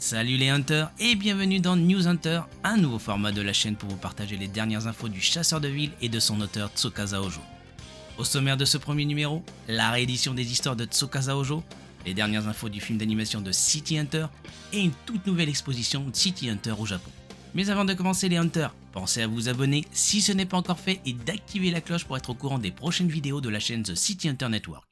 Salut les hunters et bienvenue dans News Hunter, un nouveau format de la chaîne pour vous partager les dernières infos du chasseur de ville et de son auteur Tsukasa Hojo. Au sommaire de ce premier numéro, la réédition des histoires de Tsukasa Hojo, les dernières infos du film d'animation de City Hunter et une toute nouvelle exposition de City Hunter au Japon. Mais avant de commencer les hunters, pensez à vous abonner si ce n'est pas encore fait et d'activer la cloche pour être au courant des prochaines vidéos de la chaîne The City Hunter Network.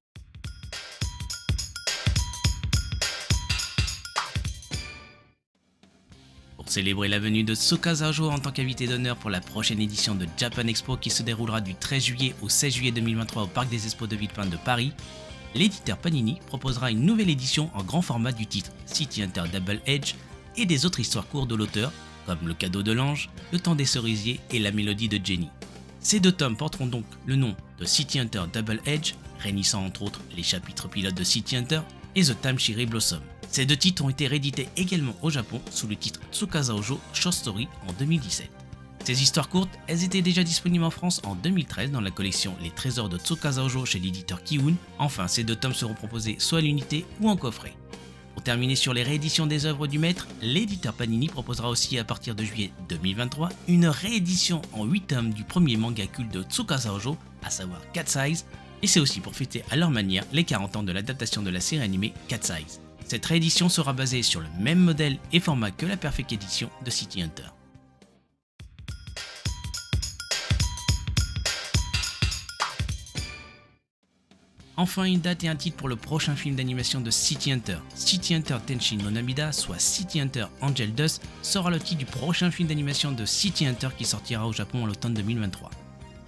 Pour célébrer la venue de Tsukasa Hojo en tant qu'invité d'honneur pour la prochaine édition de Japan Expo qui se déroulera du 13 juillet au 16 juillet 2023 au Parc des Expos de Villepinte de Paris, l'éditeur Panini proposera une nouvelle édition en grand format du titre City Hunter Double Edge et des autres histoires courtes de l'auteur, comme Le Cadeau de l'Ange, Le Temps des Cerisiers et La Mélodie de Jenny. Ces deux tomes porteront donc le nom de City Hunter Double Edge, réunissant entre autres les chapitres pilotes de City Hunter et The Time Cherry Blossom. Ces deux titres ont été réédités également au Japon sous le titre Tsukasa Hojo Short Story en 2017. Ces histoires courtes, elles étaient déjà disponibles en France en 2013 dans la collection Les Trésors de Tsukasa Hojo chez l'éditeur Kiun. Enfin, ces deux tomes seront proposés soit à l'unité ou en coffret. Pour terminer sur les rééditions des œuvres du maître, l'éditeur Panini proposera aussi à partir de juillet 2023 une réédition en 8 tomes du premier manga culte de Tsukasa Hojo, à savoir Cat's Eyes, et c'est aussi pour fêter à leur manière les 40 ans de l'adaptation de la série animée Cat's Eyes. Cette réédition sera basée sur le même modèle et format que la Perfect Edition de City Hunter. Enfin, une date et un titre pour le prochain film d'animation de City Hunter. City Hunter Tenshin no Namida, soit City Hunter Angel Dust, sera le titre du prochain film d'animation de City Hunter qui sortira au Japon en l'automne 2023.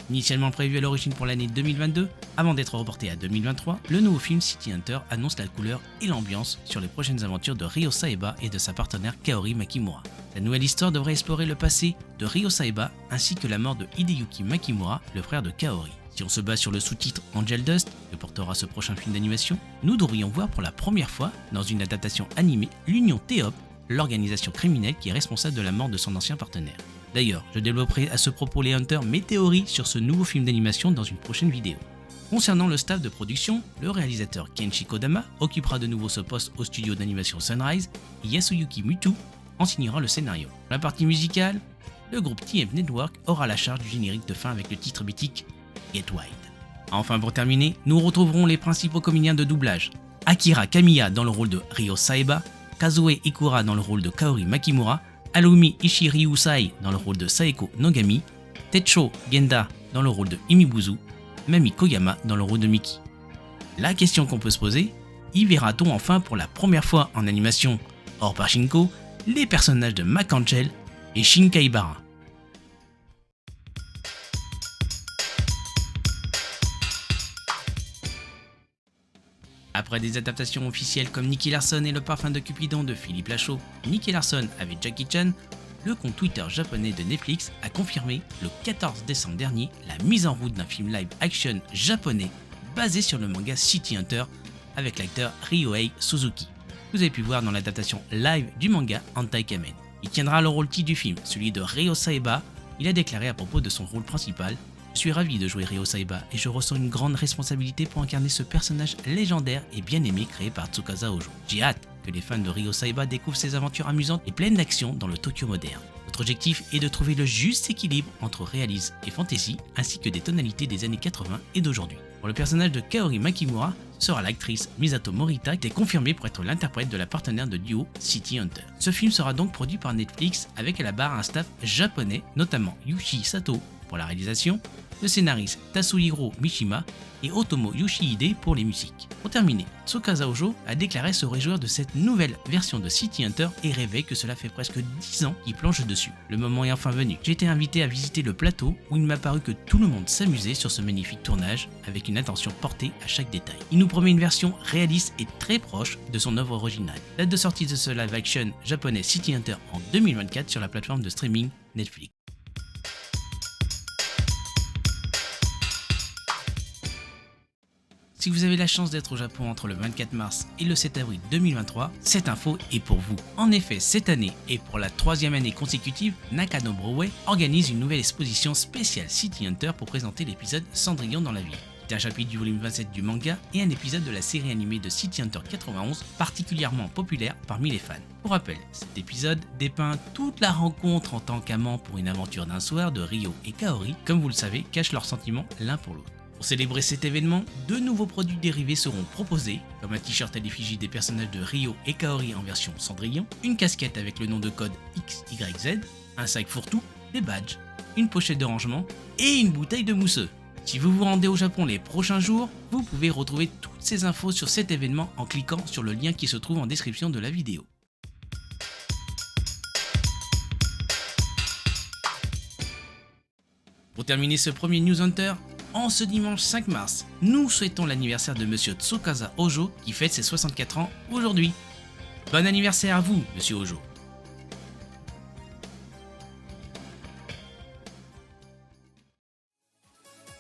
Initialement prévu à l'origine pour l'année 2022, avant d'être reporté à 2023, le nouveau film City Hunter annonce la couleur et l'ambiance sur les prochaines aventures de Ryo Saeba et de sa partenaire Kaori Makimura. La nouvelle histoire devrait explorer le passé de Ryo Saeba ainsi que la mort de Hideyuki Makimura, le frère de Kaori. Si on se base sur le sous-titre Angel Dust, que portera ce prochain film d'animation, nous devrions voir pour la première fois, dans une adaptation animée, l'Union T.O.P., l'organisation criminelle qui est responsable de la mort de son ancien partenaire. D'ailleurs, je développerai à ce propos les Hunters mes théories sur ce nouveau film d'animation dans une prochaine vidéo. Concernant le staff de production, le réalisateur Kenshi Kodama occupera de nouveau ce poste au studio d'animation Sunrise et Yasuyuki Muto en signera le scénario. Pour la partie musicale, le groupe TF Network aura la charge du générique de fin avec le titre mythique Get Wild. Enfin pour terminer, nous retrouverons les principaux comédiens de doublage. Akira Kamiya dans le rôle de Ryo Saeba, Kazue Ikura dans le rôle de Kaori Makimura, Harumi Ishiriusai dans le rôle de Saeko Nogami, Techo Genda dans le rôle de Imibuzu, Mami Koyama dans le rôle de Miki. La question qu'on peut se poser, y verra-t-on enfin pour la première fois en animation, hors Pachinko, les personnages de Mac Angel et Shin Kaibara? Après des adaptations officielles comme Nicky Larson et le parfum de Cupidon de Philippe Lachaud, Nicky Larson avec Jackie Chan, le compte Twitter japonais de Netflix a confirmé le 14 décembre dernier la mise en route d'un film live action japonais basé sur le manga City Hunter avec l'acteur Ryohei Suzuki. Vous avez pu voir dans l'adaptation live du manga Hentai Kamen. Il tiendra le rôle titre du film, celui de Ryo Saeba. Il a déclaré à propos de son rôle principal: je suis ravi de jouer Ryo Saeba et je ressens une grande responsabilité pour incarner ce personnage légendaire et bien aimé créé par Tsukasa Hojo. J'ai hâte que les fans de Ryo Saeba découvrent ses aventures amusantes et pleines d'action dans le Tokyo moderne. Notre objectif est de trouver le juste équilibre entre réalisme et fantasy ainsi que des tonalités des années 80 et d'aujourd'hui. Pour le personnage de Kaori Makimura, ce sera l'actrice Misato Morita qui est confirmée pour être l'interprète de la partenaire de duo City Hunter. Ce film sera donc produit par Netflix avec à la barre un staff japonais, notamment Yushi Sato pour la réalisation, le scénariste Tatsuhiro Mishima et Otomo Yoshihide pour les musiques. Pour terminer, Tsukasa Hojo a déclaré se réjouir de cette nouvelle version de City Hunter et rêver que cela fait presque 10 ans qu'il planche dessus. Le moment est enfin venu. J'ai été invité à visiter le plateau où il m'a paru que tout le monde s'amusait sur ce magnifique tournage avec une attention portée à chaque détail. Il nous promet une version réaliste et très proche de son œuvre originale. Date de sortie de ce live action japonais City Hunter en 2024 sur la plateforme de streaming Netflix. Si vous avez la chance d'être au Japon entre le 24 mars et le 7 avril 2023, cette info est pour vous. En effet, cette année et pour la 3e année consécutive, Nakano Broadway organise une nouvelle exposition spéciale City Hunter pour présenter l'épisode Cendrillon dans la ville. C'est un chapitre du volume 27 du manga et un épisode de la série animée de City Hunter 91 particulièrement populaire parmi les fans. Pour rappel, cet épisode dépeint toute la rencontre en tant qu'amant pour une aventure d'un soir de Ryo et Kaori, comme vous le savez, cachent leurs sentiments l'un pour l'autre. Pour célébrer cet événement, 2 nouveaux produits dérivés seront proposés, comme un t-shirt à l'effigie des personnages de Ryo et Kaori en version Cendrillon, une casquette avec le nom de code XYZ, un sac fourre-tout, des badges, une pochette de rangement et une bouteille de mousseux. Si vous vous rendez au Japon les prochains jours, vous pouvez retrouver toutes ces infos sur cet événement en cliquant sur le lien qui se trouve en description de la vidéo. Pour terminer ce premier News Hunter, en ce dimanche 5 mars, nous souhaitons l'anniversaire de Monsieur Tsukasa Hojo qui fête ses 64 ans aujourd'hui. Bon anniversaire à vous, Monsieur Hojo.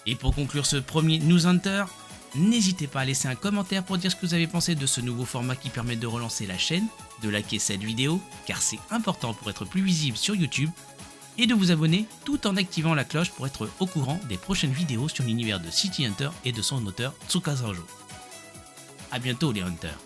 Et pour conclure ce premier News Hunter, n'hésitez pas à laisser un commentaire pour dire ce que vous avez pensé de ce nouveau format qui permet de relancer la chaîne, de liker cette vidéo, car c'est important pour être plus visible sur YouTube, et de vous abonner tout en activant la cloche pour être au courant des prochaines vidéos sur l'univers de City Hunter et de son auteur Tsukasa Hojo. A bientôt les Hunters.